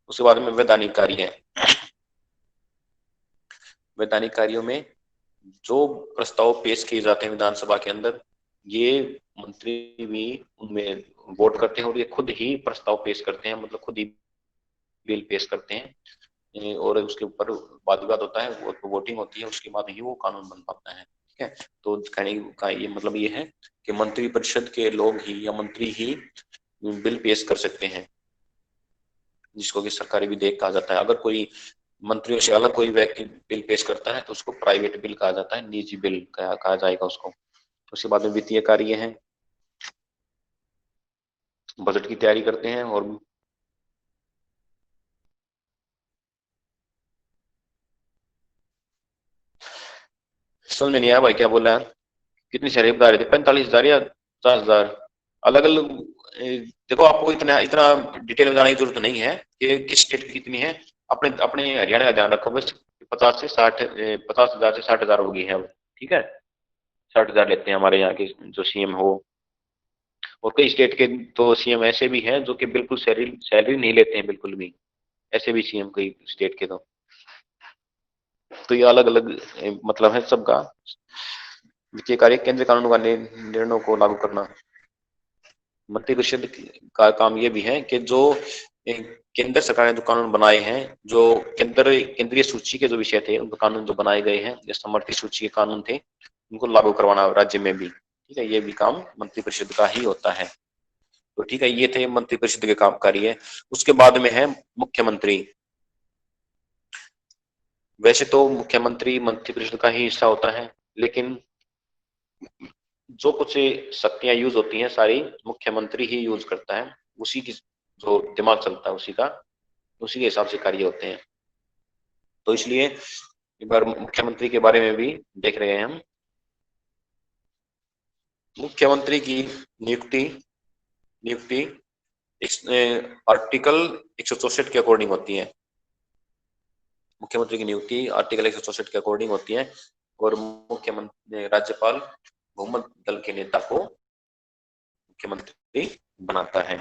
उसके बाद में वैधानिक कार्य है। वैधानिक कार्यों में जो प्रस्ताव पेश किए जाते हैं विधानसभा के अंदर, ये मंत्री भी उनमें वोट करते हैं और ये खुद ही प्रस्ताव पेश करते हैं, मतलब खुद ही बिल पेश करते हैं, और उसके ऊपर वाद विवाद होता है, वो वोटिंग होती है, उसके बाद ही वो कानून बन पाता है। ठीक है, तो कहने का ये मतलब ये है कि मंत्रिपरिषद के लोग ही या मंत्री ही बिल पेश कर सकते हैं, जिसको कि सरकारी विधेयक कहा जाता है। अगर कोई मंत्रियों से अलग कोई व्यक्ति बिल पेश करता है तो उसको प्राइवेट बिल कहा जाता है, निजी बिल कहा जाएगा उसको। उसके बाद में वित्तीय कार्य है, बजट की तैयारी करते हैं, और समझ में नहीं आया भाई क्या बोला है, कितनी शहरें बता रहे थे, 45,000 या 50,000? अलग अलग देखो, आपको इतना इतना डिटेल में जाने की जरूरत नहीं है कि किस स्टेट की कितनी है। अपने अपने हरियाणा का ध्यान रखो बस, 50,000 से 60,000 हो गई है अब। ठीक है, 60,000 लेते हैं हमारे यहाँ के जो सीएम हो, और कई स्टेट के तो सीएम ऐसे भी हैं जो कि बिल्कुल सैलरी सैलरी नहीं लेते हैं बिल्कुल भी, ऐसे भी सीएम कई स्टेट के तो ये अलग अलग मतलब है सबका। वित्तीय कार्य, केंद्र कानून का निर्णयों को लागू करना। मंत्रिपरिषद का काम ये भी है कि जो केंद्र सरकार ने जो कानून बनाए हैं, जो केंद्रीय सूची के जो विषय थे, उनको कानून जो बनाए गए हैं, जो समर्थित सूची के कानून थे, उनको लागू करवाना राज्य में भी। ठीक है, ये भी काम मंत्रिपरिषद का ही होता है। तो ठीक है, ये थे मंत्रिपरिषद के काम कार्य। उसके बाद में है मुख्यमंत्री। वैसे तो मुख्यमंत्री मंत्रिपरिषद का ही हिस्सा होता है, लेकिन जो कुछ शक्तियां यूज होती हैं सारी मुख्यमंत्री ही यूज करता है, उसी की जो दिमाग चलता है उसी के हिसाब से कार्य होते हैं। तो इसलिए एक बार मुख्यमंत्री के बारे में भी देख रहे हैं हम। मुख्यमंत्री की नियुक्ति नियुक्ति आर्टिकल 164 के अकॉर्डिंग होती है। मुख्यमंत्री की नियुक्ति आर्टिकल 164 के अकॉर्डिंग होती है, और मुख्यमंत्री राज्यपाल बहुमत दल के नेता को मुख्यमंत्री बनाता है।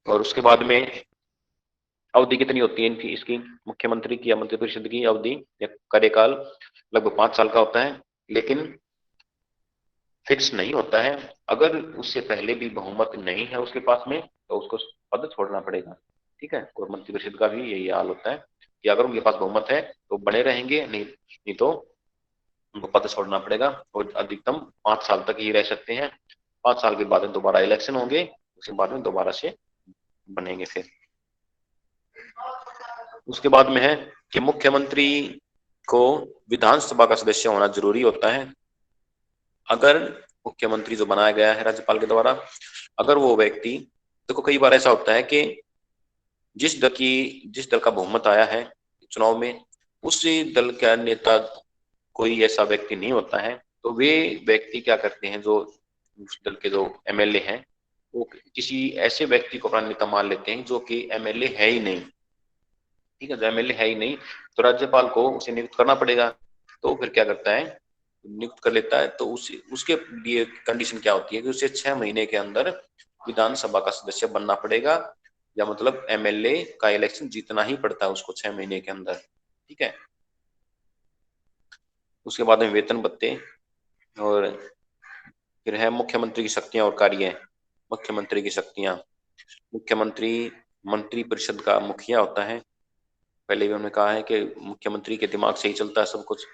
और उसके बाद में अवधि कितनी होती है इनकी, इसकी मुख्यमंत्री की या मंत्रिपरिषद की अवधि या कार्यकाल लगभग 5 साल का होता है, लेकिन फिक्स नहीं होता है। अगर उससे पहले भी बहुमत नहीं है उसके पास में, तो उसको पद छोड़ना पड़ेगा। ठीक है, और मंत्रिपरिषद का भी यही हाल होता है कि अगर उनके पास बहुमत है तो बने रहेंगे, नहीं तो उनको पद छोड़ना पड़ेगा, और अधिकतम 5 साल तक ही रह सकते हैं। 5 साल के बाद में दोबारा इलेक्शन होंगे, उसके बाद में दोबारा से बनेंगे फिर। उसके बाद में है कि मुख्यमंत्री को विधानसभा का सदस्य होना जरूरी होता है। अगर मुख्यमंत्री जो बनाया गया है राज्यपाल के द्वारा, अगर वो व्यक्ति, देखो कई बार ऐसा होता है कि जिस दल का बहुमत आया है चुनाव में, उसी दल का नेता कोई ऐसा व्यक्ति नहीं होता है, तो वे व्यक्ति क्या करते हैं, जो उस दल के जो एमएलए हैं, वो किसी ऐसे व्यक्ति को अपना नेता मान लेते हैं जो कि एमएलए है ही नहीं। ठीक है, जो एमएलए है ही नहीं, तो राज्यपाल को उसे नियुक्त करना पड़ेगा। तो फिर क्या करता है, नियुक्त कर लेता है, तो उसके लिए कंडीशन क्या होती है कि उसे 6 महीने के अंदर विधानसभा का सदस्य बनना पड़ेगा, या मतलब एमएलए का इलेक्शन जीतना ही पड़ता है उसको 6 महीने के अंदर। ठीक है, उसके बाद में वेतन भत्ते, और फिर है मुख्यमंत्री की शक्तियां और कार्य। मुख्यमंत्री की शक्तियां, मुख्यमंत्री मंत्री परिषद का मुखिया होता है। पहले भी हमने कहा है कि मुख्यमंत्री के दिमाग से ही चलता है सब कुछ,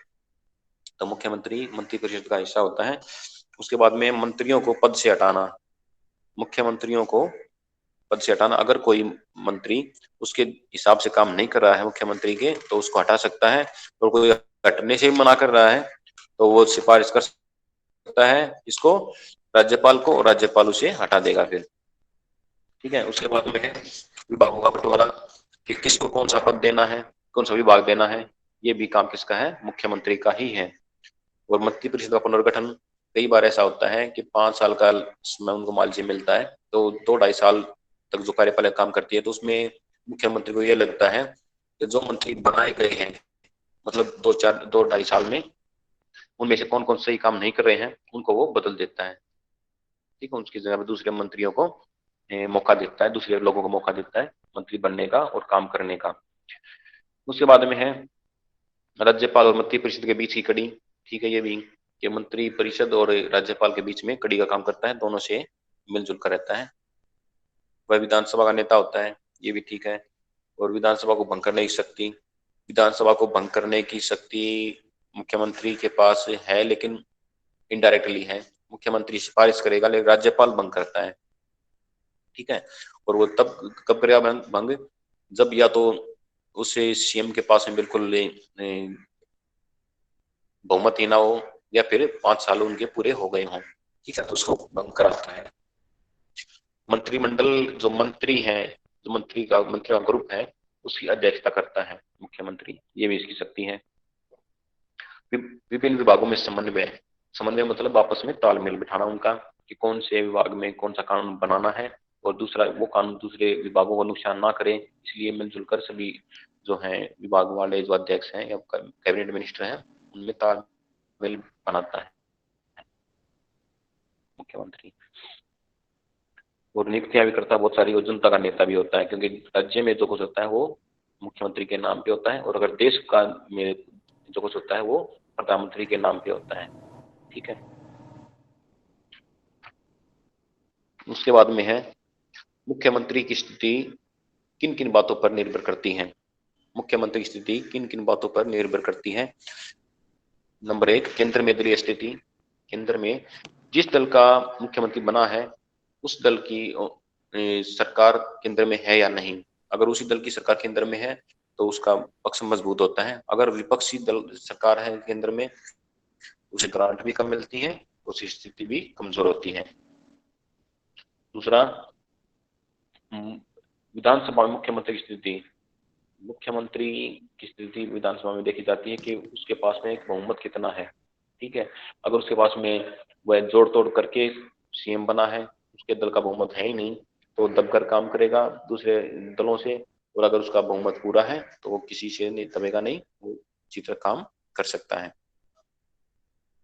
तो मुख्यमंत्री मंत्री परिषद का हिस्सा होता है। उसके बाद में मंत्रियों को पद से हटाना, मुख्यमंत्रियों को पद से हटाना, अगर कोई मंत्री उसके हिसाब से काम नहीं कर रहा है मुख्यमंत्री के, तो उसको हटा सकता है। और कोई हटने से ही मना कर रहा है तो वो सिफारिश कर सकता है इसको राज्यपाल को, और राज्यपाल उसे हटा देगा फिर। ठीक है, उसके बाद में है विभागों का बंटवारा, कि किसको कौन सा पद देना है, कौन सा विभाग देना है, ये भी काम किसका है, मुख्यमंत्री का ही है। और मंत्रिपरिषद का पुनर्गठन, कई बार ऐसा होता है कि 5 साल का समय उनको मार्जिन मिलता है, तो 2-2.5 साल तक जो कार्यपालिका काम करती है, तो उसमें मुख्यमंत्री को ये लगता है कि जो मंत्री बनाए गए हैं, मतलब 2-4 2-2.5 साल में, उनमें से कौन कौन सही काम नहीं कर रहे हैं, उनको वो बदल देता है। ठीक है, उसकी जगह पे दूसरे मंत्रियों को मौका देता है, दूसरे लोगों को मौका देता है मंत्री बनने का और काम करने का। उसके बाद में है राज्यपाल और मंत्री परिषद के बीच की कड़ी। ठीक है, ये भी कि मंत्री परिषद और राज्यपाल के बीच में कड़ी का काम करता है, दोनों से मिलजुल कर रहता है। वह विधानसभा का नेता होता है, ये भी ठीक है। और विधानसभा को भंग करने की शक्ति, विधानसभा को भंग करने की शक्ति मुख्यमंत्री के पास है, लेकिन इनडायरेक्टली है। मुख्यमंत्री सिफारिश करेगा लेकिन राज्यपाल भंग करता है। ठीक है, और वो तब कब करेगा भंग, जब या तो उसे सीएम के पास में बिल्कुल बहुमत ही ना हो, या फिर 5 साल उनके पूरे हो गए हों। ठीक है, तो उसको भंग कराता है। मंत्रिमंडल, जो मंत्री है, जो मंत्री का ग्रुप है, उसकी अध्यक्षता करता है मुख्यमंत्री, ये भी इसकी शक्ति है। विभिन्न विभागों में समन्वय, समन्वय मतलब आपस में तालमेल बिठाना उनका, कि कौन से विभाग में कौन सा कानून बनाना है, और दूसरा वो कानून दूसरे विभागों को नुकसान ना करे, इसलिए मिलजुल कर सभी जो हैं विभाग वाले जो अध्यक्ष हैं या कैबिनेट मिनिस्टर हैं, उनमें तालमेल बनाता है मुख्यमंत्री। और नियुक्तियां भी करता है बहुत सारी, और जनता का नेता भी होता है, क्योंकि राज्य में जो कुछ होता है वो मुख्यमंत्री के नाम पे होता है, और अगर देश का में जो कुछ होता है वो प्रधानमंत्री के नाम पे होता है। ठीक है, उसके बाद में है मुख्यमंत्री की स्थिति किन किन बातों पर निर्भर करती है। मुख्यमंत्री की स्थिति किन किन बातों पर निर्भर करती है। नंबर 1, केंद्र में दलीय स्थिति। केंद्र में जिस दल का मुख्यमंत्री बना है, उस दल की सरकार केंद्र में है या नहीं। अगर उसी दल की सरकार केंद्र में है तो उसका पक्ष मजबूत होता है। अगर विपक्षी दल सरकार है केंद्र में, उसे ग्रांट भी कम मिलती है, उसकी स्थिति भी कमजोर होती है। दूसरा, विधानसभा में मुख्यमंत्री की स्थिति, मुख्यमंत्री की स्थिति विधानसभा में देखी जाती है कि उसके पास में एक बहुमत कितना है। ठीक है, अगर उसके पास में वह जोड़ तोड़ करके सीएम बना है, उसके दल का बहुमत है ही नहीं, तो दबकर काम करेगा दूसरे दलों से। और अगर उसका बहुमत पूरा है तो वो किसी से नहीं दबेगा, नहीं, वो अच्छी तरह काम कर सकता है।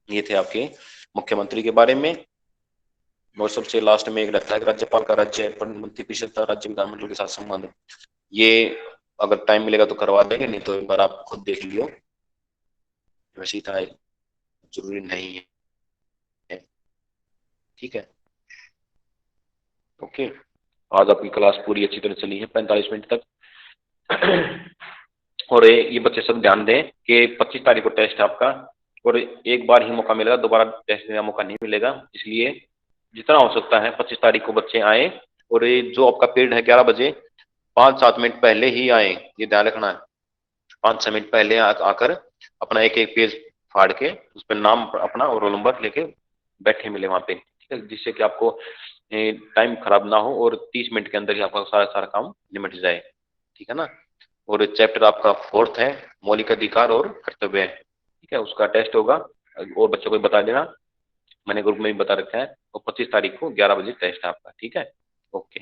ये थे आपके मुख्यमंत्री के बारे में। और सबसे लास्ट में एक रहता है राज्यपाल का राज्य मंत्रिपरिषद राज्य विधानमंडल के साथ संबंध। ये अगर टाइम मिलेगा तो करवा देंगे, नहीं तो एक बार आप खुद देख लियो, वैसे इतना जरूरी नहीं है। ठीक है, ओके। आज आपकी क्लास पूरी अच्छी तरह चली है 45 मिनट तक। और ये बच्चे सब ध्यान दें कि 25 तारीख को टेस्ट है आपका, और एक बार ही मौका मिलेगा, दोबारा टेस्ट देने का मौका नहीं मिलेगा। इसलिए जितना हो सकता है 25 तारीख को बच्चे आए, और ये जो आपका पीरियड है 11 बजे, 5-7 मिनट पहले ही आए, ये ध्यान रखना है। 5-6 मिनट पहले आकर अपना एक एक पेज फाड़ के उस पर नाम अपना और रोल नंबर लेके बैठे मिले वहां पे, ठीक है, जिससे कि आपको टाइम खराब ना हो और 30 मिनट के अंदर ही आपका सारा सारा काम निमट जाए, ठीक है ना। और चैप्टर आपका फोर्थ है, मौलिक अधिकार और कर्तव्य, ठीक है, उसका टेस्ट होगा, और बच्चों को भी बता देना, मैंने ग्रुप में भी बता रखा है। और 25 तारीख को 11 बजे टेस्ट है आपका, ठीक है। ओके।